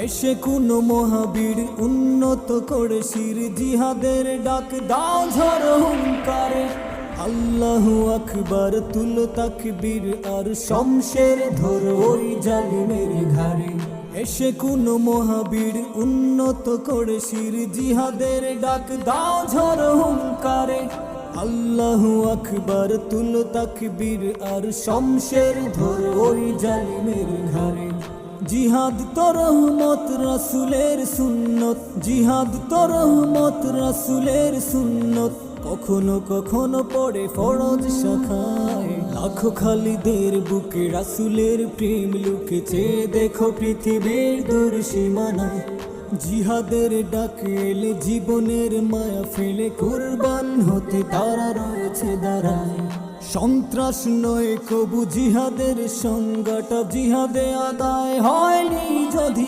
এসে কোন মহাবীর উন্নত করে শির জিহাদের ডাক দাও ঝড় হুঙ্কারে। আল্লাহু আকবার তুলো তাকবীর আর শমশের ধরো ওই জালিমের ঘাড়ে। এসে কোন মহাবীর উন্নত করে শির জিহাদের ডাক দাও ঝড় হুঙ্কারে। আল্লাহু আকবার তুলো তাকবীর আর শমশের ধরো ওই জালিমের ঘাড়ে। জিহাদ তো রহমত রাসূলের সুন্নত, জিহাদ তো রহমত রাসূলের সুন্নত। কখনো কখনো পড়ে ফরজ শাখায়, লাখো খালিদের বুকে রাসূলের প্রেম লুকেছে দেখো পৃথিবীর দূর সীমানায়। জিহাদের ডাকে এলে জীবনের মায়া ফেলে কুরবান হতে তারা রয়েছে দাঁড়ায়। সন্ত্রাস নয় কবু জিহাদের সংজ্ঞাটা জিহাদে আদায় হয়নি যদি